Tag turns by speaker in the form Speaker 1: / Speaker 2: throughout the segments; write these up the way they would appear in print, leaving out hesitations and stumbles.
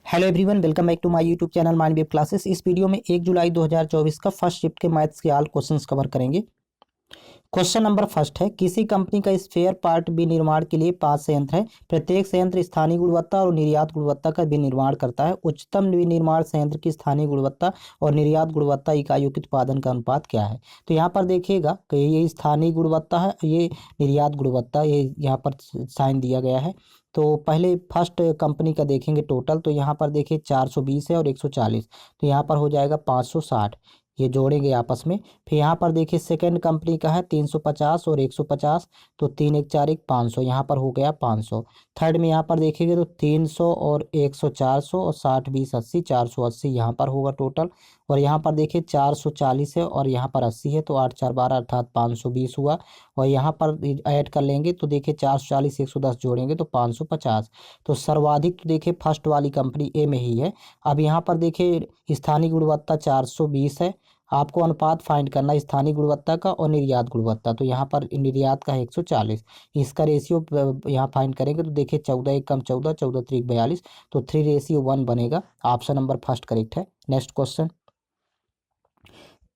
Speaker 1: Hello everyone, welcome back to my YouTube channel Mind Web Classes. इस video में 1 July 2024 का first shift के maths के all questions cover करेंगे। Question number first है, किसी कंपनी का स्पेयर पार्ट विनिर्माण के लिए 5 संयंत्र है। प्रत्येक संयंत्र स्थानीय गुणवत्ता और निर्यात गुणवत्ता का विनिर्माण करता है। उच्चतम विनिर्माण संयंत्र की स्थानीय गुणवत्ता और निर्यात गुणवत्ता इकाइयों के उत्पादन का अनुपात क्या है। तो यहाँ पर देखिएगा कि ये स्थानीय गुणवत्ता है, ये निर्यात गुणवत्ता, ये यहाँ पर साइन दिया गया है। तो पहले फर्स्ट कंपनी का देखेंगे टोटल। तो यहाँ पर देखिए 420 है और 140, तो यहाँ पर हो जाएगा 560, ये जोड़ेंगे आपस में। फिर यहाँ पर देखिए सेकेंड कंपनी का है 350 और 150, तो 3 1 4 1 500, यहाँ पर हो गया 500। थर्ड में यहाँ पर देखेंगे तो 300 और 100 400 और 60 20 80 480, यहाँ पर होगा टोटल। और यहाँ पर देखिए 440 है और यहाँ पर 80 है, तो 8 4 12 अर्थात 520 हुआ। और यहाँ पर ऐड कर लेंगे तो देखिए 440 110 जोड़ेंगे तो 550। तो सर्वाधिक तो देखिए फर्स्ट वाली कंपनी ए में ही है। अब यहाँ पर देखिए स्थानीय गुणवत्ता 420 है। आपको अनुपात फाइंड करना है स्थानीय गुणवत्ता का और निर्यात गुणवत्ता। तो यहाँ पर निर्यात का है 140, इसका रेशियो यहाँ फाइंड करेंगे तो देखिए 14 1 कम 14 14 3 42, तो 3:1 बनेगा। ऑप्शन नंबर फर्स्ट करेक्ट है। नेक्स्ट क्वेश्चन,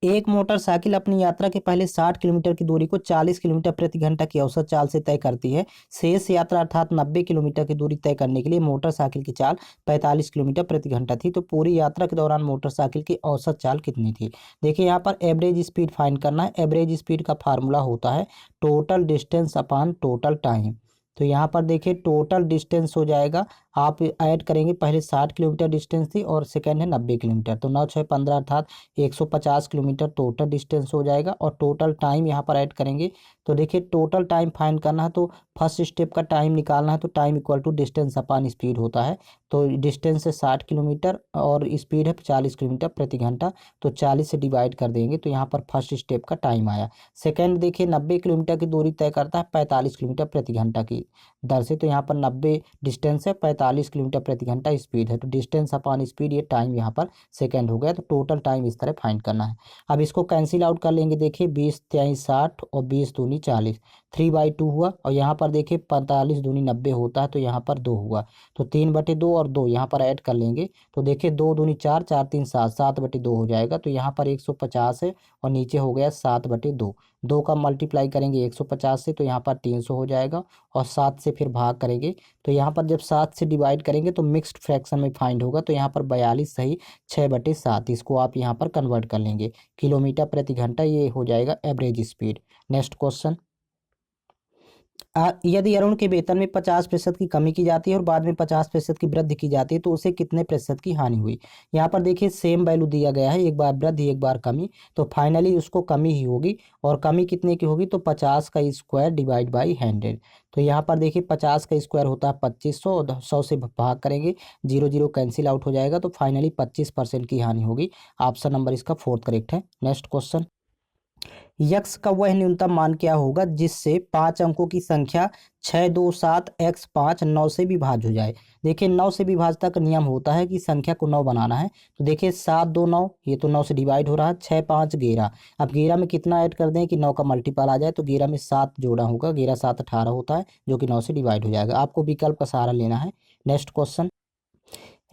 Speaker 1: एक मोटरसाइकिल अपनी यात्रा के पहले 60 किलोमीटर की दूरी को 40 किलोमीटर प्रति घंटा की औसत चाल से तय करती है। शेष यात्रा अर्थात 90 किलोमीटर की दूरी तय करने के लिए मोटरसाइकिल की चाल 45 किलोमीटर प्रति घंटा थी। तो पूरी यात्रा के दौरान मोटरसाइकिल की औसत चाल कितनी थी। देखिए यहाँ पर एवरेज स्पीड फाइंड करना है। एवरेज स्पीड का फार्मूला होता है total distance upon total time. तो यहाँ पर देखिए टोटल डिस्टेंस हो जाएगा, आप ऐड करेंगे, पहले 60 किलोमीटर डिस्टेंस थी और सेकेंड है 90 किलोमीटर, तो 9 6 15 अर्थात 150 किलोमीटर टोटल डिस्टेंस हो जाएगा। और टोटल टाइम यहाँ पर ऐड करेंगे तो देखिए टोटल टाइम फाइंड करना है, तो फर्स्ट स्टेप का टाइम निकालना है। तो time equal to distance upon speed होता है। तो डिस्टेंस है 60 किलोमीटर और स्पीड है 40 किलोमीटर प्रति घंटा, तो 40 से डिवाइड कर देंगे तो यहाँ पर फर्स्ट स्टेप का टाइम आया। सेकेंड देखिए 90 किलोमीटर की दूरी तय करता है 45 किलोमीटर प्रति घंटा की दर से, तो यहाँ पर 90 डिस्टेंस है, 45 किलोमीटर प्रति घंटा स्पीड है, तो डिस्टेंस अपॉन स्पीड ये टाइम यहाँ पर सेकेंड हो गया। तो टोटल टाइम इस तरह फाइंड करना है। अब इसको कैंसिल आउट कर लेंगे। देखिए 20 23 60 और 20 दूनी 40, 3/2 हुआ। और यहाँ पर देखिए 45 दूनी 90 होता है, तो यहाँ पर 2 हुआ, तो 3/2 और 2 यहाँ पर ऐड कर लेंगे तो देखिए 2 दूनी 4 4 3 7, 7/2 हो जाएगा। तो यहाँ पर 150 है और नीचे हो गया 7/2। 2 का मल्टीप्लाई करेंगे 150 से तो यहाँ पर 300 हो जाएगा, और 7 से फिर भाग करेंगे तो यहाँ पर जब 7 से डिवाइड करेंगे तो मिक्स्ड फ्रैक्शन में फाइंड होगा। तो यहाँ पर 42 सही 6/7, इसको आप यहाँ पर कन्वर्ट कर लेंगे किलोमीटर प्रति घंटा, ये हो जाएगा एवरेज स्पीड। नेक्स्ट क्वेश्चन, यदि अरुण के वेतन में 50% की कमी की जाती है और बाद में 50% की वृद्धि की जाती है तो उसे कितने प्रतिशत की हानि हुई। यहाँ पर देखिए सेम वैल्यू दिया गया है, एक बार वृद्धि एक बार कमी, तो फाइनली उसको कमी ही होगी। और कमी कितने की होगी, तो 50 का स्क्वायर डिवाइड बाई 100। तो यहाँ पर देखिए 50 का स्क्वायर होता है 2500 और 100 से भाग करेंगे, 0 0 कैंसिल आउट हो जाएगा, तो फाइनली 25% की हानि होगी। ऑप्शन नंबर इसका फोर्थ करेक्ट है। नेक्स्ट क्वेश्चन, यक्स का वह न्यूनतम मान क्या होगा जिससे 5 अंकों की संख्या 6 2 7 x 5 9 से विभाज्य हो जाए। देखिए 9 से विभाज्यता का नियम होता है कि संख्या को 9 बनाना है। तो देखिए 7 2 9, ये तो 9 से डिवाइड हो रहा है, 6 5 11। अब 11 में कितना ऐड कर दें कि 9 का मल्टीपल आ जाए, तो 11 में 7 जोड़ा होगा, 11 7 18 होता है, जो कि 9 से डिवाइड हो जाएगा। आपको विकल्प का सहारा लेना है। नेक्स्ट क्वेश्चन,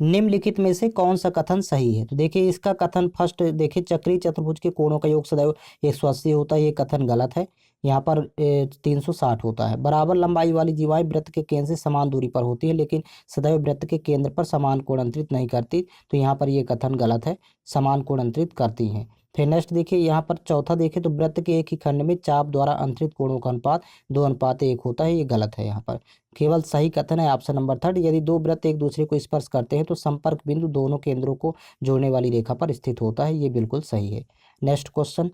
Speaker 1: निम्नलिखित में से कौन सा कथन सही है। तो देखिए इसका कथन फर्स्ट देखिए चक्रीय चतुर्भुज के कोणों का योग सदैव 180 होता है, ये कथन गलत है। यहाँ पर 360 होता है। बराबर लंबाई वाली जीवाएं वृत्त के केंद्र से समान दूरी पर होती है लेकिन सदैव वृत्त के केंद्र पर समान कोण अंतरित नहीं करती, तो यहाँ पर ये कथन गलत है, समान कोण अंतरित करती हैं। फिर नेक्स्ट देखिए यहाँ पर चौथा देखें तो वृत्त के एक ही खंड में चाप द्वारा अंतरित कोणों का अनुपात 2:1 होता है, ये गलत है। यहाँ पर केवल सही कथन है ऑप्शन नंबर थर्ड, यदि दो वृत्त एक दूसरे को स्पर्श करते हैं तो संपर्क बिंदु दोनों केंद्रों को जोड़ने वाली रेखा पर स्थित होता है, ये बिल्कुल सही है। नेक्स्ट क्वेश्चन,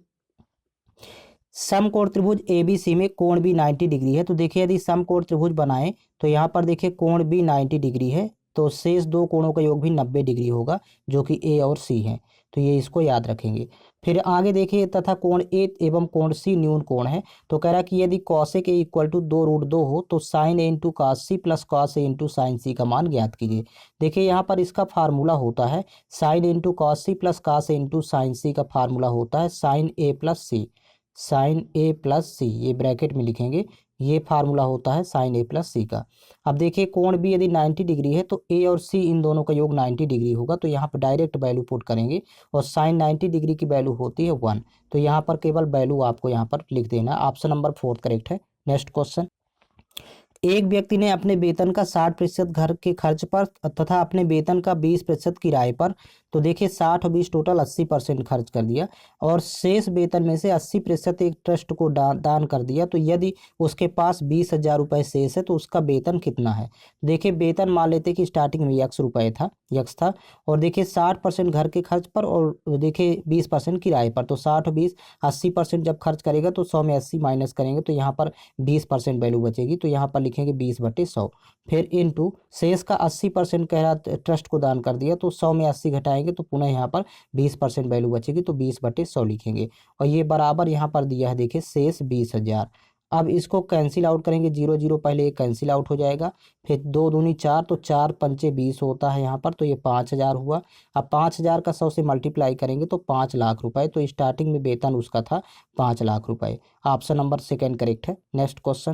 Speaker 1: समकोण त्रिभुज एबीसी में कोण भी 90 डिग्री है। तो देखिए यदि समकोण त्रिभुज बनाएं तो यहाँ पर देखिए कोण भी 90 डिग्री है, तो शेष दो कोणों का योग भी 90 डिग्री होगा, जो कि ए और सी है, तो ये इसको याद रखेंगे। फिर आगे देखिए, तथा कोण ए एवं कोण सी न्यून कोण है। तो कह रहा है कि यदि कॉसेक ए इक्वल टू 2√2 हो तो sine A into cos C plus cos A into sine C का मान ज्ञात कीजिए। देखिए यहाँ पर इसका फार्मूला होता है sine A into cos C plus cos A into sine C का फार्मूला होता है sine A plus C, sine A plus C, ये ब्रैकेट में लिखेंगे ये फार्मूला होता है साइन ए प्लस सी का। अब देखिए कोण भी यदि 90 डिग्री है तो ए और सी इन दोनों का योग 90 डिग्री होगा, तो यहाँ पर डायरेक्ट वैल्यू पुट करेंगे और साइन 90 डिग्री की वैल्यू होती है 1। तो यहाँ पर केवल वैल्यू आपको यहाँ पर लिख देना है। ऑप्शन नंबर 4 करेक्ट है। नेक्स्ट क्वेश्चन, एक व्यक्ति ने अपने वेतन का 60% घर के खर्च पर तथा अपने वेतन का 20% किराए पर, तो देखिए 60 और 20 टोटल 80% खर्च कर दिया और शेष वेतन में से 80% एक ट्रस्ट को दान कर दिया। तो यदि उसके पास 20,000 रुपये शेष है तो उसका वेतन कितना है। देखिए वेतन मान लेते कि स्टार्टिंग में यक्स था और देखिए 60% घर के खर्च पर और देखिए 20% किराए पर। तो 60 और 20 80% जब खर्च करेगा तो 100 में 80 माइनस करेंगे तो यहाँ पर 20% वैल्यू बचेगी। तो यहाँ पर लिखेंगे 20/100, फिर इनटू शेष का 80% कह रहा ट्रस्ट को दान कर दिया, तो 100 में 80 घटाएंगे तो पुनः यहाँ पर 20% वैल्यू बचेगी, तो 20/100 लिखेंगे। और ये बराबर यहाँ पर दिया है देखिए शेष 20,000। अब इसको कैंसिल आउट करेंगे, 0 0 पहले कैंसिल आउट हो जाएगा, फिर 2 दूनी 4, तो 4 पंचे 20 होता है यहाँ पर, तो ये 5,000 हुआ। अब 5,000 का 100 से मल्टीप्लाई करेंगे तो 5 लाख रुपए। तो स्टार्टिंग में वेतन उसका था 5 लाख रुपए। ऑप्शन नंबर सेकेंड करेक्ट है। नेक्स्ट क्वेश्चन,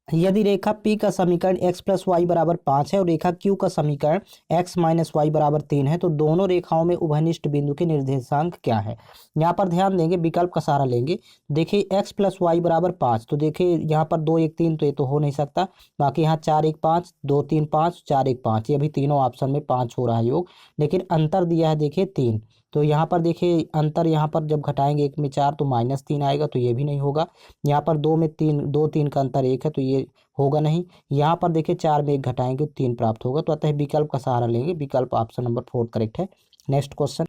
Speaker 1: यदि रेखा P का समीकरण x प्लस वाई बराबर 5 है और रेखा Q का समीकरण x माइनस वाई बराबर 3 है, तो दोनों रेखाओं में उभयनिष्ठ बिंदु के निर्देशांक क्या है। यहाँ पर ध्यान देंगे, विकल्प का सहारा लेंगे। देखिए x प्लस वाई बराबर 5, तो देखिए यहाँ पर 2 1 3, तो ये तो हो नहीं सकता। बाकी यहाँ 4 1 5, 2 3 5, 4 1 5, ये भी तीनों ऑप्शन में 5 हो रहा है योग, लेकिन अंतर दिया है देखिए 3। तो यहाँ पर देखिए अंतर, यहाँ पर जब घटाएंगे 1 में 4 तो -3 आएगा, तो ये भी नहीं होगा। यहाँ पर 2 में 3, 2 3 का अंतर 1 है, तो ये होगा नहीं। यहाँ पर देखिए 4 में 1 घटाएंगे तो 3 प्राप्त होगा, तो अतः विकल्प का सहारा लेंगे। विकल्प ऑप्शन नंबर 4 करेक्ट है। नेक्स्ट क्वेश्चन,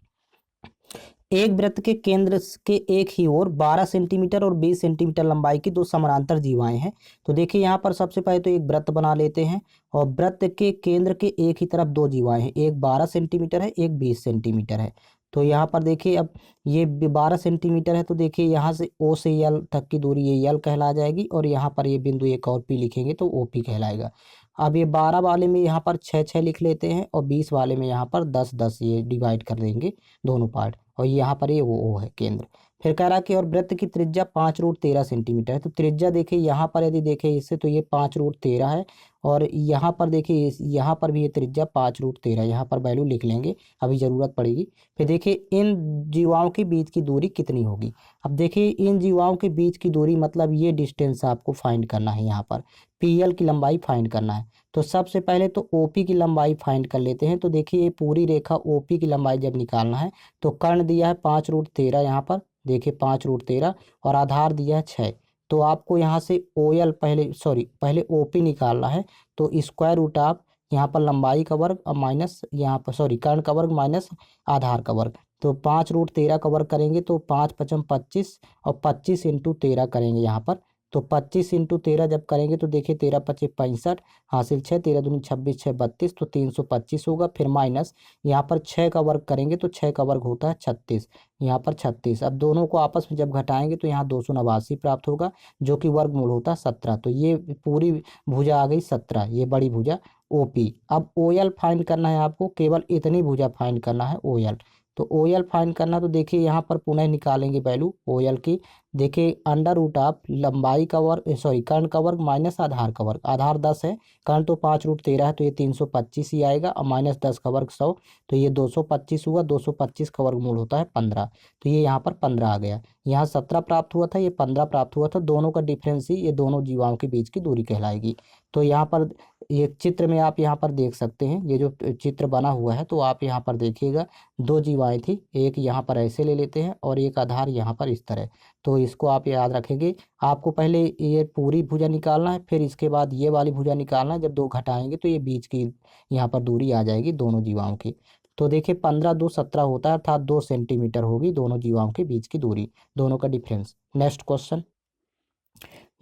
Speaker 1: एक वृत्त के केंद्र के एक ही ओर 12 सेंटीमीटर और 20 सेंटीमीटर लंबाई की दो समानांतर जीवाएं हैं। तो देखिए यहाँ पर सबसे पहले तो एक वृत्त बना लेते हैं और वृत्त के केंद्र के एक ही तरफ दो जीवाएं हैं, एक 12 सेंटीमीटर है, एक 20 सेंटीमीटर है। तो यहाँ पर देखिए अब ये 12 सेंटीमीटर है, तो देखिए यहाँ से O से L तक की दूरी ये L कहला जाएगी और यहाँ पर ये बिंदु एक और P लिखेंगे तो OP कहलाएगा। अब ये 12 वाले में यहाँ पर 6 6 लिख लेते हैं और 20 वाले में यहाँ पर 10 10, ये डिवाइड कर देंगे दोनों पार्ट, और यहाँ पर ये वो है केंद्र। फिर कह रहा कि और वृत्त की त्रिज्या 5√13 सेंटीमीटर है। तो त्रिज्या देखिए यहाँ पर यदि देखें इससे तो ये 5√13 है और यहाँ पर देखिए यहाँ पर भी ये त्रिज्या 5√13, यहाँ पर वैल्यू लिख लेंगे, अभी ज़रूरत पड़ेगी। फिर देखिए इन जीवाओं के बीच की दूरी कितनी होगी। अब देखिए इन जीवाओं के बीच की दूरी मतलब ये डिस्टेंस आपको फाइंड करना है, यहाँ पर PL की लंबाई फाइंड करना है। तो सबसे पहले तो OP की लंबाई फाइंड कर लेते हैं। तो देखिए ये पूरी रेखा OP की लंबाई जब निकालना है तो कर्ण दिया है 5√13, यहाँ पर देखिए 5√13 और आधार दिया है 6। तो आपको यहाँ से पहले OP निकालना है, तो स्क्वायर रूट ऑफ यहाँ पर लंबाई का वर्ग और माइनस यहाँ पर कर्ण का वर्ग माइनस आधार का वर्ग। तो 5√13 का वर्ग करेंगे तो 5 5 25 और 25 × 13 करेंगे यहाँ पर। तो 25 × 13 जब करेंगे तो देखिए 13 25 65, हासिल 6, 13 दूनी 26, 6 32, तो 325 होगा। फिर माइनस यहाँ पर 6 का वर्ग करेंगे तो 6 का वर्ग होता है 36, यहाँ पर 36। अब दोनों को आपस में जब घटाएंगे तो यहाँ 289 प्राप्त होगा, जो कि वर्गमूल होता है 17। तो ये पूरी भुजा आ गई 17, ये बड़ी भुजा OP। अब OL फाइंड करना है आपको, केवल इतनी भुजा फाइंड करना है OL। तो OL फाइंड करना, तो देखिए यहाँ पर पुनः निकालेंगे वैल्यू OL की। देखिए अंडर रूट ऑफ लंबाई का वर्ग कर्ण का वर्ग माइनस आधार का वर्ग, आधार 10 है, कर्ण तो 5√13 है, तो ये 325 ही आएगा और माइनस 10 का वर्ग 100, तो ये 225 हुआ। 225 का वर्गमूल होता है 15, तो ये यहाँ पर 15 आ गया। यहाँ 17 प्राप्त हुआ था, ये 15 प्राप्त हुआ था। दोनों का डिफरेंस ही ये दोनों जीवाओं के बीच की दूरी कहलाएगी। तो यहाँ पर ये चित्र में आप यहाँ पर देख सकते हैं, ये जो चित्र बना हुआ है, तो आप यहाँ पर देखिएगा दो जीवाएं थी, एक यहाँ पर ऐसे ले लेते हैं और एक आधार यहाँ पर इस तरह। तो इसको आप याद रखेंगे, आपको पहले ये पूरी भुजा निकालना है, फिर इसके बाद ये वाली भुजा निकालना है। जब दो घटाएंगे तो ये बीच की यहाँ पर दूरी आ जाएगी दोनों जीवाओं की। तो देखिए 15 2 17 होता है, अर्थात 2 सेंटीमीटर होगी दोनों जीवाओं के बीच की दूरी, दोनों का डिफरेंस। नेक्स्ट क्वेश्चन,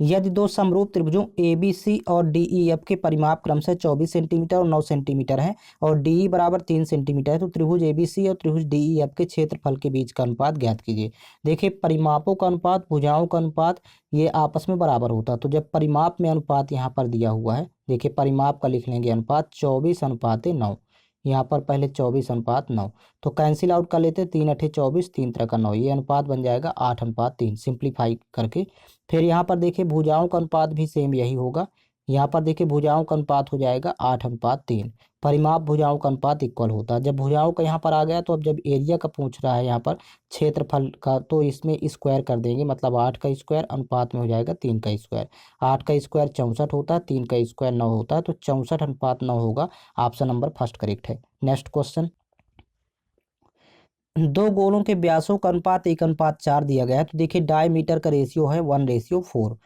Speaker 1: यदि दो समरूप त्रिभुजों ABC और DEF के परिमाप क्रमशः 24 सेंटीमीटर और 9 सेंटीमीटर है और DE बराबर 3 सेंटीमीटर है, तो त्रिभुज ABC और त्रिभुज DEF के क्षेत्रफल के बीच का अनुपात ज्ञात कीजिए। देखिए परिमापों का अनुपात, भुजाओं का अनुपात, ये आपस में बराबर होता है। तो जब परिमाप में अनुपात यहाँ पर दिया हुआ है, देखिए परिमाप का लिख लेंगे अनुपात 24:9, यहाँ पर पहले 24:9, तो कैंसिल आउट कर लेते हैं, 3 8 24, 3 3 9, ये अनुपात बन जाएगा 8:3, सिंप्लीफाई करके। फिर यहाँ पर देखिए भुजाओं का अनुपात भी सेम यही होगा। यहाँ पर देखिए भुजाओं का अनुपात हो जाएगा 8:3। परिमाप भुजाओं का अनुपात इक्वल होता है। जब भुजाओं का यहाँ पर आ गया तो अब जब एरिया का पूछ रहा है यहाँ पर क्षेत्रफल का, तो इसमें स्क्वायर कर देंगे, मतलब 8 का स्क्वायर अनुपात में हो जाएगा 3 का स्क्वायर। 8 का स्क्वायर 64 होता है, 3 का स्क्वायर 9 होता है, तो 64:9 होगा। ऑप्शन नंबर फर्स्ट करेक्ट है। नेक्स्ट क्वेश्चन, दो गोलों के व्यासों का अनुपात 1:4 दिया गया है। तो देखिए डायमीटर का रेशियो है 1:4।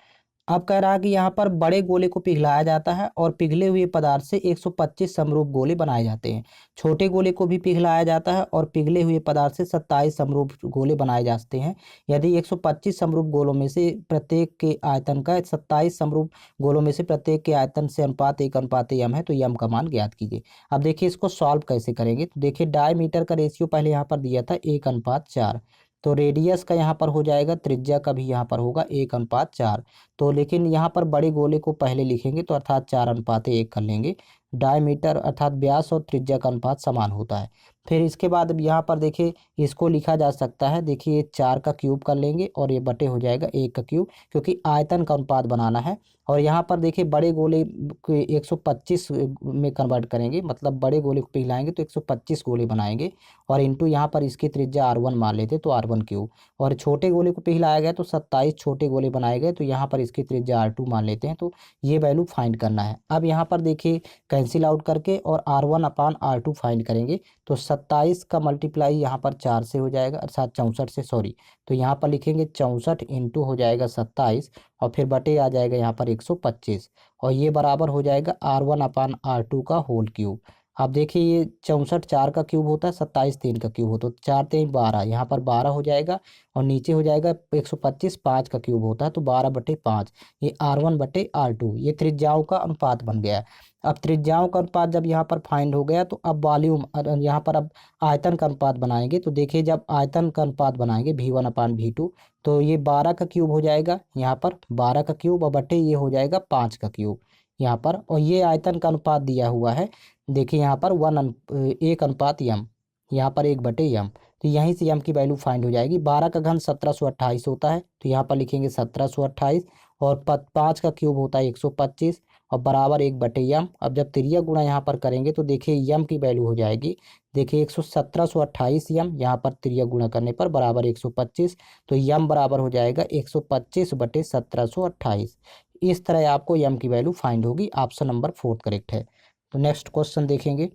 Speaker 1: अब कह रहा है कि यहाँ पर बड़े गोले को पिघलाया जाता है और पिघले हुए पदार्थ से 125 समरूप गोले बनाए जाते हैं। छोटे गोले को भी पिघलाया जाता है और पिघले हुए पदार्थ से 27 समरूप गोले बनाए जाते हैं। यदि 125 समरूप गोलों में से प्रत्येक के आयतन का 27 समरूप गोलों में से प्रत्येक के आयतन से अनुपात 1:m है, तो यम का मान ज्ञात कीजिए। अब देखिए इसको सॉल्व कैसे करेंगे। तो देखिए डायमीटर का रेशियो पहले यहाँ पर दिया था 1:4, तो रेडियस का यहाँ पर हो जाएगा, त्रिज्या का भी यहाँ पर होगा 1:4। तो लेकिन यहाँ पर बड़े गोले को पहले लिखेंगे, तो अर्थात 4:1 कर लेंगे। डायमीटर अर्थात व्यास और त्रिज्या का अनुपात समान होता है। फिर इसके बाद अब यहाँ पर देखिए इसको लिखा जा सकता है। देखिए ये 4 का क्यूब कर लेंगे और ये बटे हो जाएगा 1 का क्यूब, क्योंकि आयतन का अनुपात बनाना है। और यहाँ पर देखिए बड़े गोले को 125 में कन्वर्ट करेंगे, मतलब बड़े गोले को पिघलाएंगे तो 125 गोले बनाएंगे, और इंटू यहाँ पर इसकी त्रिज्या R1 मान लेते तो R1 क्यूब। और छोटे गोले को पिघलाया गया तो 27 छोटे गोले बनाए गए, तो यहाँ पर इसकी त्रिज्या R2 मान लेते हैं। तो ये वैल्यू फाइंड करना है। अब यहाँ पर देखिए कैंसिल आउट करके और R1/R2 फाइंड करेंगे, तो 27 का मल्टीप्लाई यहाँ पर 4 से हो जाएगा, अर्थात 64 से, सॉरी। तो यहाँ पर लिखेंगे 64 इंटू हो जाएगा 27, और फिर बटे आ जाएगा यहाँ पर 125, और ये बराबर हो जाएगा R1/R2 का होल क्यूब। अब देखिए ये 64 4 का क्यूब होता है, 27 3 का क्यूब होता है, 4 3 12, यहाँ पर 12 हो जाएगा, और नीचे हो जाएगा 125 5 का क्यूब होता है, तो 12/5। ये R1/R2, ये त्रिज्याओं का अनुपात बन गया है। अब त्रिज्याओं का अनुपात जब यहाँ पर फाइंड हो गया, तो अब वॉल्यूम यहाँ पर अब आयतन का अनुपात बनाएंगे। तो देखिए जब आयतन का अनुपात बनाएंगे V1/V2, तो ये 12 का क्यूब हो जाएगा, यहाँ पर 12 का क्यूब, और बटे ये हो जाएगा 5 का क्यूब यहाँ पर। और ये आयतन का अनुपात दिया हुआ है, देखिए यहाँ पर 1:m, यहाँ पर 1/m। तो यहीं से m की वैल्यू फाइंड हो जाएगी। 12 का घन 1728 होता है, तो यहाँ पर लिखेंगे 1728, और 5 का क्यूब होता है 125, और बराबर 1/m। अब जब त्रिज्या गुणा यहाँ पर करेंगे तो देखिए m की वैल्यू हो जाएगी, देखिए 1728m, यहाँ पर त्रिज्या गुणा करने पर बराबर 125, तो m बराबर हो जाएगा 125/1728। इस तरह आपको m की वैल्यू फाइंड होगी। ऑप्शन नंबर 4 करेक्ट है। तो नेक्स्ट क्वेश्चन देखेंगे,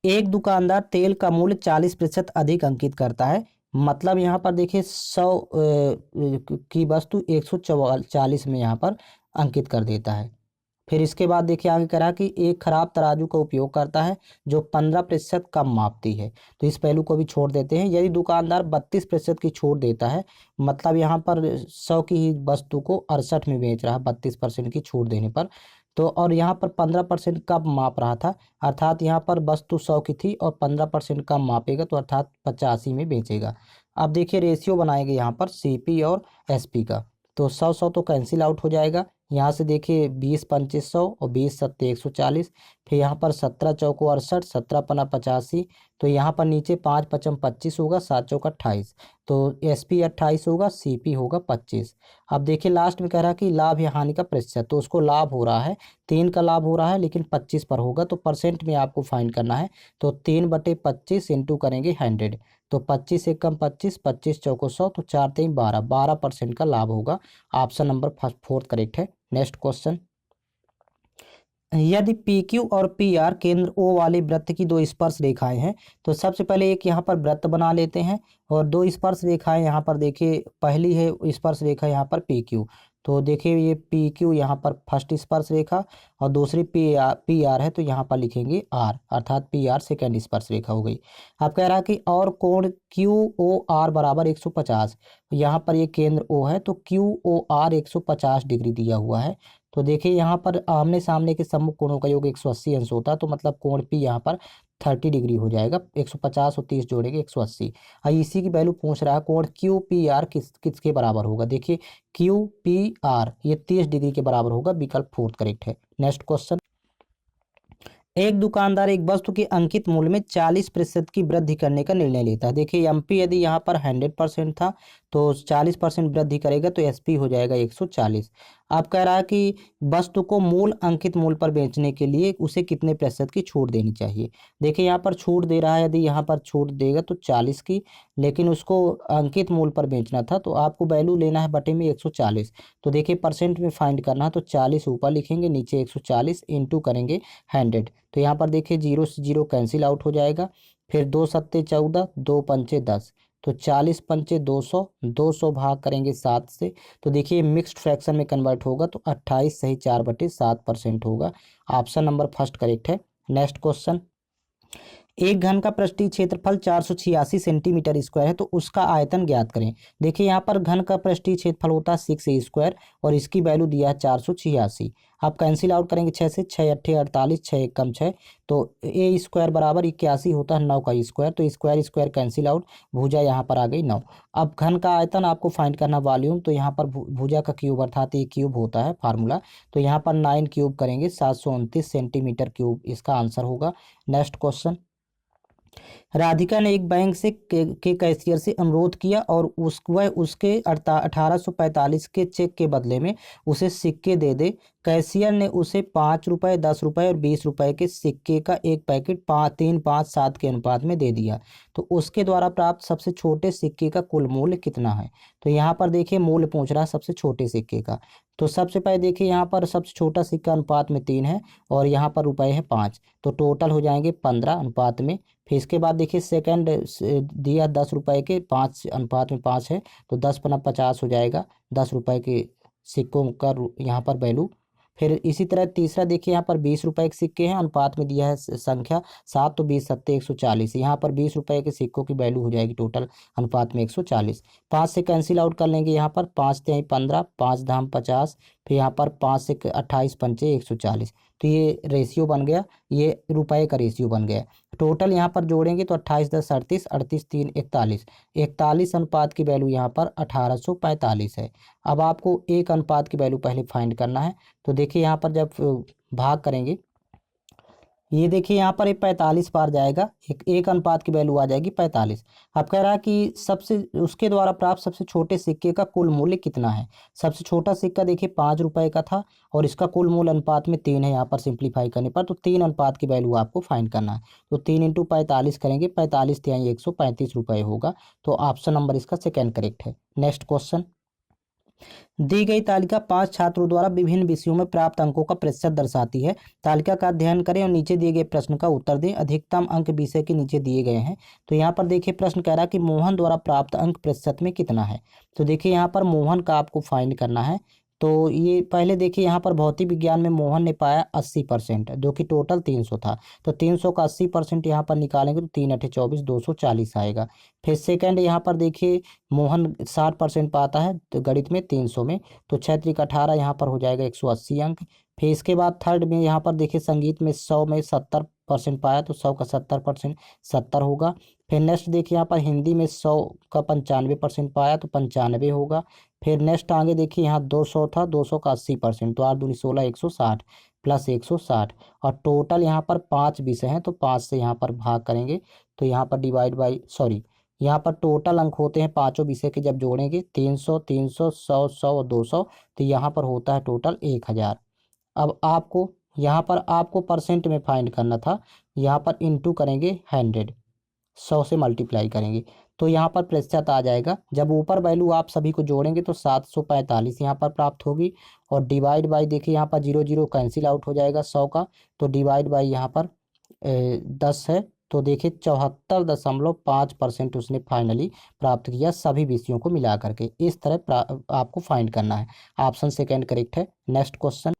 Speaker 1: एक दुकानदार तेल का मूल्य 40% अधिक अंकित करता है। मतलब यहाँ पर देखिए 100 की वस्तु 140 में यहाँ पर अंकित कर देता है। फिर इसके बाद देखिए आगे करा कि एक खराब तराजू का उपयोग करता है जो 15% कम मापती है। तो इस पहलू को भी छोड़ देते हैं। यदि दुकानदार 32% की छूट देता है, मतलब यहाँ पर 100 की ही वस्तु को 68 में बेच रहा है 32% की छूट देने पर, तो और यहाँ पर 15% कम माप रहा था, अर्थात यहाँ पर वस्तु 100 की थी और 15% कम मापेगा, तो अर्थात 85 में बेचेगा। अब देखिए रेशियो बनाएंगे यहाँ पर CP और SP का, तो 100 तो कैंसिल आउट हो जाएगा। यहाँ से देखिए 20 25 100 और 20 सत्ते 140, फिर यहाँ पर 17 चौको 68, 17 पना 85, तो यहाँ पर नीचे 5 पचम 25 होगा, 7 चौक 28, तो SP 28 होगा, CP होगा 25। अब देखिए लास्ट में कह रहा है कि लाभ या हानि का प्रतिशत, तो उसको लाभ हो रहा है 3 का लाभ हो रहा है, लेकिन 25 पर होगा, तो परसेंट में आपको फाइंड करना है। तो 3/25 इंटू करेंगे 100, तो 25 एकम 25, 25 चौको 100, तो 4 3 12, 12% का लाभ होगा। ऑप्शन नंबर 4 करेक्ट है। नेक्स्ट क्वेश्चन, यदि PQ और PR केंद्र O वाले वृत्त की दो स्पर्श रेखाएं हैं, तो सबसे पहले एक यहाँ पर वृत्त बना लेते हैं, और दो स्पर्श रेखाएं यहाँ पर देखिए, पहली है स्पर्श रेखा यहाँ पर PQ, तो देखिए ये PQ यहाँ पर फर्स्ट स्पर्श रेखा, और दूसरी PR है, तो यहाँ पर लिखेंगे R, अर्थात PR सेकेंड स्पर्श रेखा हो गई। अब कह रहा है कि और कोण QOR बराबर 150, यहाँ पर ये केंद्र O है, तो QOR 150 डिग्री दिया हुआ है। तो देखिए यहाँ पर आमने सामने के सम्मुख कोणों का योग 180 अंश होता है, तो मतलब कोण P यहाँ पर 30 डिग्री हो जाएगा। 150 और 30 जोड़ेंगे 180। और इसी की वैल्यू पूछ रहा है कोण QPR किसके बराबर होगा। देखिए QPR ये 30 डिग्री के बराबर होगा। विकल्प 4 करेक्ट है। नेक्स्ट क्वेश्चन, एक दुकानदार एक वस्तु के अंकित मूल्य में 40% की वृद्धि करने का निर्णय लेता है। देखिए एमपी यदि यहाँ पर 100% था तो 40% वृद्धि करेगा तो एसपी हो जाएगा 140। आप कह रहा है कि वस्तु को मूल अंकित मूल्य पर बेचने के लिए उसे कितने प्रतिशत की छूट देनी चाहिए। देखिए यहाँ पर छूट दे रहा है, यदि यहाँ पर छूट देगा तो 40 की, लेकिन उसको अंकित मूल्य पर बेचना था तो आपको वैल्यू लेना है बटे में 140। तो देखिए परसेंट में फाइंड करना है तो 40 ऊपर लिखेंगे, नीचे 140 इंटू करेंगे 100। तो यहाँ पर देखिए जीरो से जीरो कैंसिल आउट हो जाएगा। फिर 2 सत्ते 14, 2 पंचे 10, तो 40 पंचे 200, 200 भाग करेंगे 7 से। तो देखिए मिक्स्ड फ्रैक्शन में कन्वर्ट होगा तो 28 सही 4/7% होगा। ऑप्शन नंबर फर्स्ट करेक्ट है। नेक्स्ट क्वेश्चन, एक घन का पृष्ठीय क्षेत्रफल 486 सेंटीमीटर स्क्वायर है तो उसका आयतन ज्ञात करें। देखिए यहाँ पर घन का पृष्ठीय क्षेत्रफल होता है 6a² और इसकी वैल्यू दिया है 486। आप कैंसिल आउट करेंगे 6 से, 6 × 8 = 48, 6 × 1 = 6, तो a² बराबर 81 होता है 9 का स्क्वायर, तो स्क्वायर स्क्वायर कैंसिल आउट, भुजा यहाँ पर आ गई 9। अब घन का आयतन आपको फाइंड करना वॉल्यूम, तो यहाँ पर भुजा का क्यूब अर्थात ये क्यूब होता है फार्मूला, तो यहाँ पर 9 क्यूब करेंगे 729 सेंटीमीटर क्यूब इसका आंसर होगा। नेक्स्ट क्वेश्चन, राधिका ने एक बैंक से के कैशियर से अनुरोध किया और वह उसके 1845 के चेक के बदले में उसे सिक्के दे दे। कैशियर ने उसे 5 रुपये, 10 रुपये और 20 रुपये के सिक्के का एक पैकेट 3, 5, 7 के अनुपात में दे दिया। तो उसके द्वारा प्राप्त सबसे छोटे सिक्के का कुल मूल्य कितना है। तो यहाँ पर देखिए मूल्य पूछ रहा है सबसे छोटे सिक्के का। तो सबसे पहले देखिए यहाँ पर सबसे छोटा सिक्का अनुपात में 3 है और यहाँ पर रुपए है 5, तो टोटल हो जाएंगे 15 अनुपात में। फिर इसके बाद देखिए सेकंड दिया 10 रुपए के 5 अनुपात में 5 है, तो 10×50 हो जाएगा 10 रुपए के सिक्कों का यहाँ पर वैल्यू। फिर इसी तरह तीसरा देखिए यहाँ पर 20 रुपए के सिक्के हैं, अनुपात में दिया है संख्या 7, तो 20 सत्ते 140, यहाँ पर 20 रुपए के सिक्कों की वैल्यू हो जाएगी टोटल अनुपात में 140। 5 से कैंसिल आउट कर लेंगे, यहाँ पर 5 × 3 = 15, 5 धाम 50, फिर यहाँ पर 5 से 28 पंचे 140, तो ये रेशियो बन गया, ये रुपए का रेशियो बन गया। टोटल यहाँ पर जोड़ेंगे तो 28 × 10 = 38, 38 × 3 = 41, 41 अनुपात की वैल्यू यहाँ पर 1845 है। अब आपको एक अनुपात की वैल्यू पहले फाइंड करना है। तो देखिए यहाँ पर जब भाग करेंगे, ये देखिए यहाँ पर ये 45 बार जाएगा, एक अनुपात की वैल्यू आ जाएगी 45। अब कह रहा है कि सबसे उसके द्वारा प्राप्त सबसे छोटे सिक्के का कुल मूल्य कितना है। सबसे छोटा सिक्का देखिए 5 रुपए का था और इसका कुल मूल्य अनुपात में 3 है, यहाँ पर सिंप्लीफाई करने पर तो 3 अनुपात की वैल्यू आपको फाइंड करना है। तो 3 × 45 करेंगे, 45 × 3 = 135 रुपये होगा। तो ऑप्शन नंबर इसका सेकेंड करेक्ट है। नेक्स्ट क्वेश्चन, दी गई तालिका 5 छात्रों द्वारा विभिन्न विषयों में प्राप्त अंकों का प्रतिशत दर्शाती है। तालिका का अध्ययन करें और नीचे दिए गए प्रश्न का उत्तर दें। अधिकतम अंक विषय के नीचे दिए गए हैं। तो यहाँ पर देखिए प्रश्न कह रहा है कि मोहन द्वारा प्राप्त अंक प्रतिशत में कितना है। तो देखिए यहाँ पर मोहन का आपको फाइंड करना है। तो ये पहले देखिए यहाँ पर भौतिक विज्ञान में मोहन ने पाया 80%, जो कि टोटल 300 था, तो 300 का 80% यहाँ पर निकालेंगे तो 3 × 8 = 24, 240 आएगा। फिर सेकंड यहाँ पर देखिए मोहन 60% पाता है तो गणित में 300 में, तो 6 × 3 = 18, यहाँ पर हो जाएगा 180 अंक। फिर इसके बाद थर्ड में यहाँ पर देखिए संगीत में 100 में 70% पाया, तो 100 का 70% 70 होगा। फिर नेक्स्ट देखिए यहाँ पर हिंदी में 100 का 95% पाया तो 95 होगा। फिर नेक्स्ट आगे देखिए यहाँ 200 था, 200 का 80%, तो 8 दूनी 16, 160 प्लस 160, और टोटल यहाँ पर 5 विषय हैं तो 5 से यहाँ पर भाग करेंगे तो यहाँ पर डिवाइड बाई यहाँ पर टोटल अंक होते हैं पांचों विषय के, जब जोड़ेंगे 300, 300, 100, 100 और 200, तो यहाँ पर होता है टोटल 1000। अब आपको यहाँ पर आपको परसेंट में फाइंड करना था, यहाँ पर इंटू करेंगे 100, 100 से मल्टीप्लाई करेंगे तो यहाँ पर प्रतिशत आ जाएगा। जब ऊपर वैल्यू आप सभी को जोड़ेंगे तो 745 यहाँ पर प्राप्त होगी, और डिवाइड बाई देखिए यहाँ पर 0 0 कैंसिल आउट हो जाएगा 100 का, तो डिवाइड बाई यहाँ पर 10 है, तो देखिए 74.5% उसने फाइनली प्राप्त किया सभी विषयों को मिला करके। इस तरह आपको फाइंड करना है। ऑप्शन सेकेंड करेक्ट है। नेक्स्ट क्वेश्चन,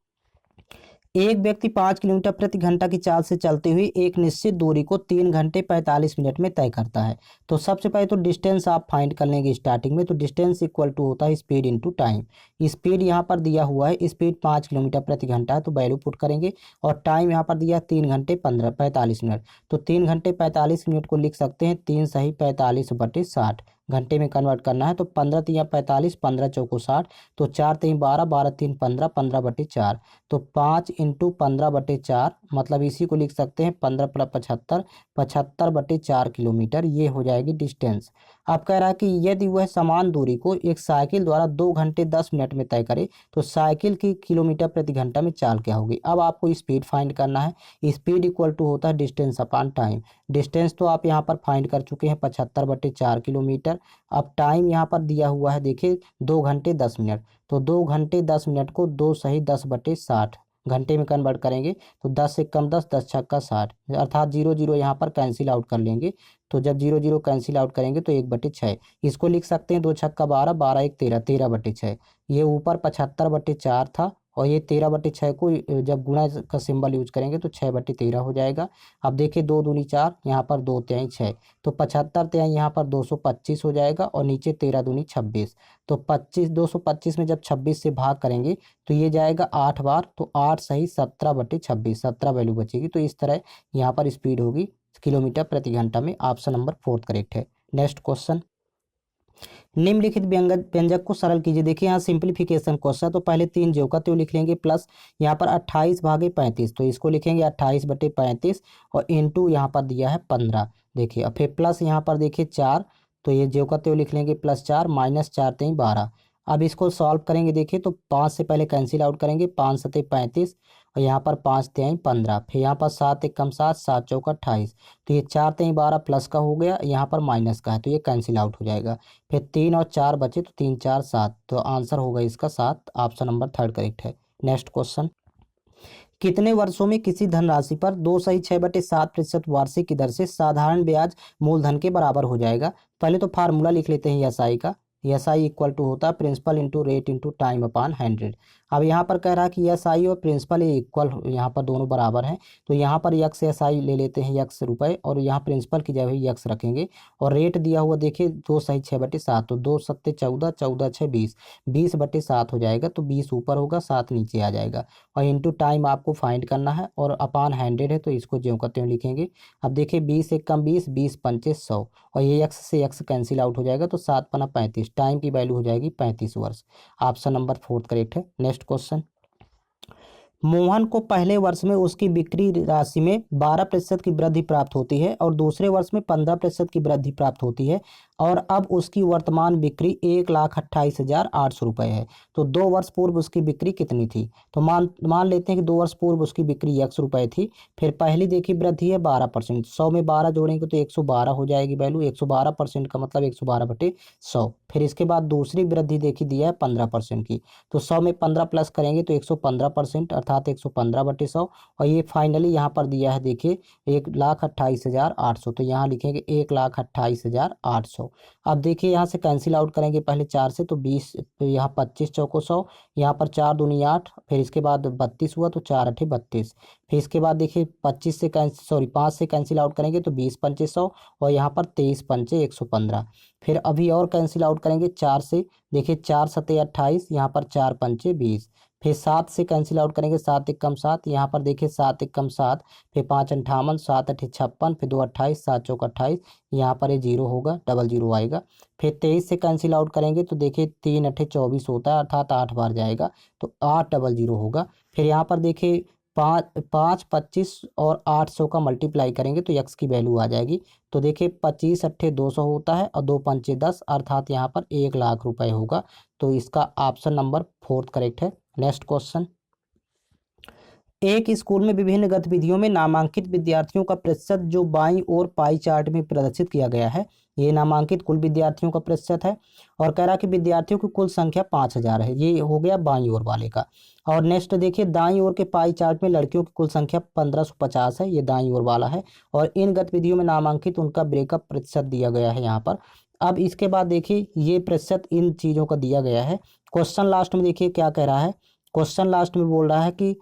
Speaker 1: एक व्यक्ति 5 किलोमीटर प्रति घंटा की चाल से चलते हुए एक निश्चित दूरी को 3 घंटे 45 मिनट में तय करता है। तो सबसे पहले तो डिस्टेंस आप फाइंड कर लेंगे स्टार्टिंग में, तो डिस्टेंस इक्वल टू होता है स्पीड इंटू टाइम। स्पीड यहाँ पर दिया हुआ है, स्पीड 5 किलोमीटर प्रति घंटा है तो वैल्यू पुट करेंगे, और टाइम यहाँ पर दिया 3 घंटे 45 मिनट, तो 3 घंटे 45 मिनट को लिख सकते हैं 3 सही 45/60, घंटे में कन्वर्ट करना है। तो 15 तिया 45, 15 चौको 60, तो 4 3 12, 12 3 15, 15/4। तो 5 × 15/4, मतलब इसी को लिख सकते हैं 15 + 75, 75/4 किलोमीटर, ये हो जाएगी डिस्टेंस। अब कह रहा है कि यदि वह समान दूरी को एक साइकिल द्वारा 2 घंटे 10 मिनट में तय करे तो साइकिल की किलोमीटर प्रति घंटा में चाल क्या होगी। अब आपको स्पीड फाइंड करना है। स्पीड इक्वल टू होता है डिस्टेंस अपॉन टाइम। डिस्टेंस तो आप यहाँ पर फाइंड कर चुके हैं 75/4 किलोमीटर। अब टाइम यहाँ पर दिया हुआ है, देखिए 2 घंटे 10 मिनट। तो 2 घंटे 10 मिनट को 2 सही 10/60 घंटे में कन्वर्ट करेंगे तो 10 से कम 10, 10 छक्का 60, अर्थात 0 0 यहाँ पर कैंसिल आउट कर लेंगे। तो जब 0 0 कैंसिल आउट करेंगे तो 1/6 इसको लिख सकते हैं। 2 छक्का 12, 12 1 13, 13/6। ये ऊपर 75/4 था और ये 13/6 को जब गुणा का सिंबल यूज करेंगे तो 6/13 हो जाएगा। अब देखिए 2 दूनी 4, यहाँ पर 2 तिहाई 6, तो 75 तिहाई यहाँ पर 225 हो जाएगा और नीचे 13 दूनी 26। तो 225 में जब 26 से भाग करेंगे तो ये जाएगा 8 बार, तो 8 सही 17/26, 17 वैल्यू बचेगी। तो इस तरह यहाँ पर स्पीड होगी किलोमीटर प्रति घंटा में। ऑप्शन नंबर 4 करेक्ट है। नेक्स्ट क्वेश्चन, निम्नलिखित व्यंजक को सरल कीजिए। देखिए यहाँ सिंप्लीफिकेशन क्वेश्चन है, तो पहले 3 ज्यों का त्यों लिख लेंगे, प्लस यहाँ पर 28/35, तो इसको लिखेंगे 28/35 और इंटू यहाँ पर दिया है 15। देखिए अब फिर प्लस यहाँ पर देखिए 4, तो ये ज्यों का त्यों लिख लेंगे +4, -4 3 12। अब इसको सॉल्व करेंगे, देखिए तो 5 से पहले कैंसिल आउट करेंगे, 5 7 35 और यहाँ पर 5 3 15, फिर यहाँ पर 7 1 7, 7 चौका 28। तो ये 4 3 12 प्लस का हो गया, यहाँ पर माइनस का है तो ये कैंसिल आउट हो जाएगा। फिर 3 और 4 बचे, तो 3 4 7, तो आंसर होगा इसका 7। ऑप्शन नंबर 3 करेक्ट है। नेक्स्ट क्वेश्चन, कितने वर्षों में किसी धनराशि पर 2/6/7% वार्षिक की दर से साधारण ब्याज मूलधन के बराबर हो जाएगा। पहले तो फार्मूला लिख लेते हैं एसआई का। एसआई इक्वल टू होता है principal into rate into time upon 100। अब यहाँ पर कह रहा है कि एसआई और प्रिंसिपल ये इक्वल, यहाँ पर दोनों बराबर हैं, तो यहाँ पर यक्स एसआई ले लेते हैं यक्स रुपए और यहाँ प्रिंसिपल की जगह यक्स रखेंगे। और रेट दिया हुआ देखिए 2/6/7, तो 2 7 14, 14 6 20, 20/7 हो जाएगा। तो 20 ऊपर होगा, 7 नीचे आ जाएगा। और इंटू टाइम आपको फाइंड करना है और अपॉन 100 है तो इसको ज्यों का त्यों लिखेंगे। अब देखिए 20 1 कम 20, 20 पंचे 100 और ये एक्स से एक्स कैंसिल आउट हो जाएगा, तो 7 पना 35, टाइम की वैल्यू हो जाएगी 35 वर्ष। ऑप्शन नंबर 4 करेक्ट है। नेक्स्ट क्वेश्चन, मोहन को पहले वर्ष में उसकी बिक्री राशि में 12% की वृद्धि प्राप्त होती है और दूसरे वर्ष में 15% की वृद्धि प्राप्त होती है और अब उसकी वर्तमान बिक्री 1,28,800 रुपये है। तो 2 वर्ष पूर्व उसकी बिक्री कितनी थी। तो मान लेते हैं कि 2 वर्ष पूर्व उसकी बिक्री ₹100 थी। फिर पहली देखी वृद्धि है 12%, 100 में 12 जोड़ेंगे तो 112 हो जाएगी वैल्यू। 112% का मतलब 112/100। फिर इसके बाद दूसरी वृद्धि देखी दिया है 15% की, तो 100 में 15 प्लस करेंगे तो 115%, अर्थात 115/100। और ये फाइनली यहाँ पर दिया है देखिए 1,28,800, तो यहाँ लिखेंगे 1,28,800। अब देखिए यहाँ से कैंसिल आउट करेंगे पहले 4 से, तो 20, यहाँ 25 चौको 100, यहाँ पर 4 दूनी 8, फिर इसके बाद 32 हुआ, तो 4 8 32। फिर इसके बाद देखिए 5 से कैंसिल आउट करेंगे तो 20 पंचे 100 और यहाँ पर 23 पंचे 115। फिर अभी और कैंसिल आउट करेंगे 4 से, देखिए 4 7 28, यहाँ पर 4 पंचे 20। फिर 7 से कैंसिल आउट करेंगे, 7 1 7, यहाँ पर देखिए 7 1 7, फिर 5 58, 7 8 56, फिर 2 28, 7 चौक 28, यहाँ पर ये 0 होगा, डबल 0 आएगा। फिर 23 से कैंसिल आउट करेंगे तो देखिए 3 8 24 होता है, अर्थात 8 बार जाएगा, तो 8 डबल 0 होगा। फिर यहाँ पर देखिए 5 25 और 800 का मल्टीप्लाई करेंगे तो यक्स की वैल्यू आ जाएगी। तो देखिए 25 अट्ठे 200 होता है और 2 पंचे 10, अर्थात यहाँ पर 1,00,000 रुपए होगा। तो इसका ऑप्शन नंबर 4 करेक्ट है। नेक्स्ट क्वेश्चन, एक स्कूल में विभिन्न गतिविधियों में नामांकित विद्यार्थियों का प्रतिशत जो बाईं ओर पाई चार्ट में प्रदर्शित किया गया है, ये नामांकित कुल विद्यार्थियों का प्रतिशत है। और कह रहा कि विद्यार्थियों की कुल संख्या 5,000 है, ये हो गया बाईं ओर वाले का। और नेक्स्ट देखिए दाईं ओर के पाई चार्ट में लड़कियों की कुल संख्या 1550 है, ये दाईं ओर वाला है। और इन गतिविधियों में नामांकित उनका ब्रेकअप प्रतिशत दिया गया है यहाँ पर। अब इसके बाद देखिए ये प्रतिशत इन चीज़ों का दिया गया है। क्वेश्चन लास्ट में देखिए क्या कह रहा है, क्वेश्चन लास्ट में बोल रहा है कि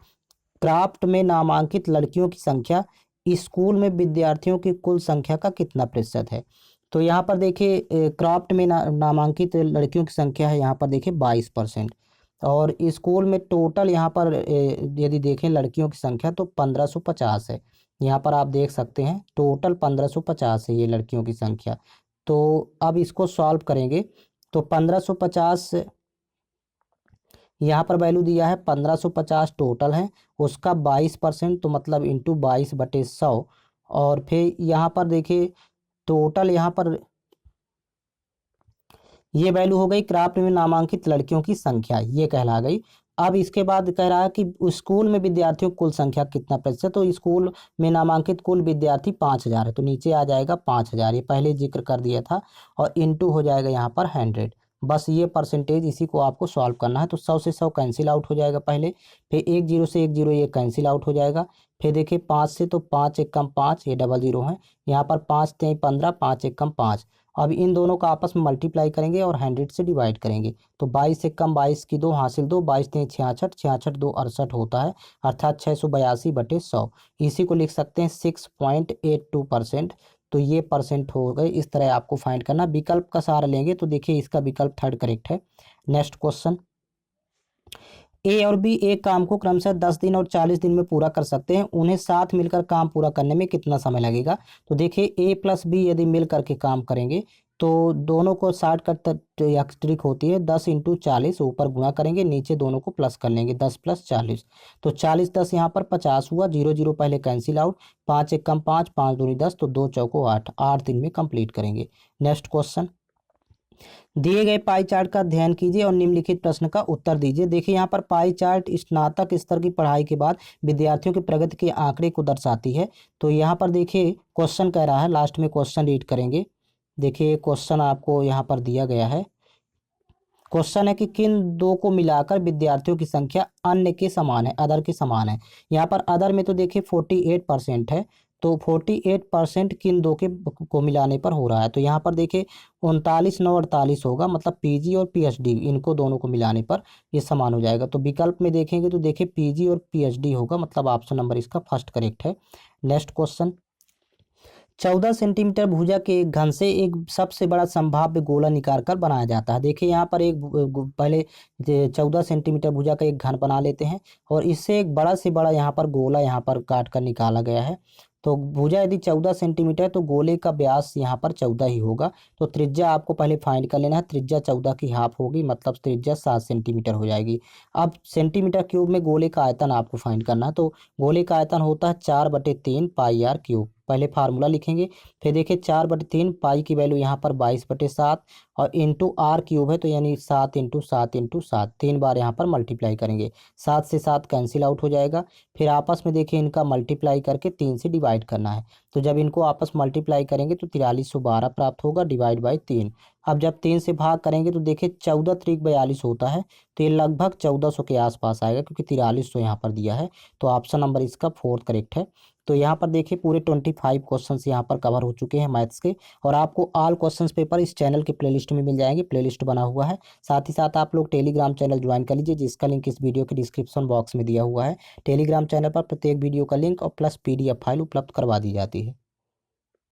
Speaker 1: क्राफ्ट में नामांकित लड़कियों की संख्या स्कूल में विद्यार्थियों की कुल संख्या का कितना प्रतिशत है। तो यहाँ पर देखिए क्राफ्ट में नामांकित लड़कियों की संख्या है, यहाँ पर देखिए 22%। और स्कूल में टोटल यहाँ पर यदि देखें लड़कियों की संख्या तो 1550 है। यहाँ पर आप देख सकते हैं टोटल 1550 है ये लड़कियों की संख्या। तो अब इसको सॉल्व करेंगे तो 1550 यहाँ पर वैल्यू दिया है, 1550 टोटल है, उसका 22% तो मतलब इंटू 22/100। और फिर यहाँ पर देखिए टोटल यहाँ पर ये वैल्यू हो गई क्राफ्ट में नामांकित लड़कियों की संख्या, ये कहला गई। अब इसके बाद कह रहा है कि स्कूल में विद्यार्थियों की कुल संख्या कितना प्रतिशत, तो स्कूल में नामांकित कुल विद्यार्थी 5000 है, तो नीचे आ जाएगा 5000, ये पहले जिक्र कर दिया था, और इंटू हो जाएगा यहाँ पर 100। बस ये परसेंटेज इसी को आपको सॉल्व करना है। तो 100 से 100 कैंसिल आउट हो जाएगा पहले, फिर 10 से 10 ये कैंसिल आउट हो जाएगा। फिर देखिए 5 से, तो 5 एक कम 5, ये डबल जीरो है, यहाँ पर 5 3 15, 5 एक कम 5। अब इन दोनों का आपस में मल्टीप्लाई करेंगे और 100 से डिवाइड करेंगे, तो 22 से कम 22 की 2 हासिल 2, 22 3 66, 66 2 68 होता है, अर्थात 682/100। इसी को लिख सकते हैं 6.82%। तो ये परसेंट हो गए। इस तरह आपको फाइंड करना, विकल्प का सहारा लेंगे तो देखिए इसका विकल्प थर्ड करेक्ट है। नेक्स्ट क्वेश्चन, ए और बी एक काम को क्रमशः 10 दिन और 40 दिन में पूरा कर सकते हैं, उन्हें साथ मिलकर काम पूरा करने में कितना समय लगेगा। तो देखिए ए प्लस बी यदि मिल करके काम करेंगे तो दोनों को 60 का ट्रिक होती है, 10 इंटू 40 ऊपर गुणा करेंगे, नीचे दोनों को प्लस कर लेंगे, 10 + 40, तो 40 10 यहाँ पर 50 हुआ, 0 0 पहले कैंसिल आउट, 5 एक कम 5, 5 दूनी 10, तो 2 चौको 8, 8 दिन में कंप्लीट करेंगे। नेक्स्ट क्वेश्चन, दिए गए पाई चार्ट का अध्ययन कीजिए और निम्नलिखित प्रश्न का उत्तर दीजिए। देखिए यहाँ पर पाई चार्ट स्नातक स्तर की पढ़ाई के बाद विद्यार्थियों की प्रगति के आंकड़े को दर्शाती है। तो यहाँ पर देखिए क्वेश्चन कह रहा है, लास्ट में क्वेश्चन रीड करेंगे। देखिए क्वेश्चन आपको यहाँ पर दिया गया है, क्वेश्चन है कि किन दो को मिलाकर विद्यार्थियों की संख्या अन्य के समान है, अदर के समान है। यहाँ पर अदर में तो देखिए 48% है, तो 48% किन दो के को मिलाने पर हो रहा है। तो यहाँ पर देखिए 39 9 48 होगा, मतलब पीजी और पीएचडी इनको दोनों को मिलाने पर ये समान हो जाएगा। तो विकल्प में देखेंगे तो देखिए पीजी और पीएचडी होगा, मतलब ऑप्शन नंबर इसका फर्स्ट करेक्ट है। नेक्स्ट क्वेश्चन, 14 सेंटीमीटर भुजा के एक घन से एक सबसे बड़ा संभाव्य गोला निकाल कर बनाया जाता है। देखिए यहाँ पर पहले 14 सेंटीमीटर भुजा का एक घन बना लेते हैं, और इससे एक बड़ा से बड़ा यहाँ पर गोला यहाँ पर काट कर निकाला गया है। तो भुजा यदि 14 सेंटीमीटर है तो गोले का व्यास यहाँ पर 14 ही होगा। तो त्रिज्या आपको पहले फाइंड कर लेना है, त्रिज्या 14 की हाफ होगी, मतलब त्रिज्या 7 सेंटीमीटर हो जाएगी। अब सेंटीमीटर क्यूब में गोले का आयतन आपको फाइंड करना है, तो गोले का आयतन होता है 4/3 पाई आर क्यूब। पहले फार्मूला लिखेंगे, फिर देखिए 4/3 पाई की वैल्यू यहाँ पर 22/7, और इंटू आर क्यूब है तो यानी 7 इंटू 7 इंटू 7, 3 बार यहाँ पर मल्टीप्लाई करेंगे, 7 से 7 कैंसिल आउट हो जाएगा। फिर आपस में देखिए इनका मल्टीप्लाई करके 3 से डिवाइड करना है, तो जब इनको आपस मल्टीप्लाई करेंगे तो 4312 प्राप्त होगा, डिवाइड बाई 3। अब जब 3 से भाग करेंगे तो देखिए 14 3 42 होता है, तो ये लगभग 1400 के आसपास आएगा, क्योंकि 4300 यहाँ पर दिया है। तो ऑप्शन नंबर इसका फोर्थ करेक्ट है। तो यहाँ पर देखिए पूरे 25 क्वेश्चंस यहाँ पर कवर हो चुके हैं मैथ्स के, और आपको ऑल क्वेश्चंस पेपर इस चैनल के प्लेलिस्ट में मिल जाएंगे, प्लेलिस्ट बना हुआ है। साथ ही साथ आप लोग टेलीग्राम चैनल ज्वाइन कर लीजिए, जिसका लिंक इस वीडियो के डिस्क्रिप्शन बॉक्स में दिया हुआ है। टेलीग्राम चैनल पर प्रत्येक वीडियो का लिंक और प्लस PDF फाइल उपलब्ध करवा दी जाती है।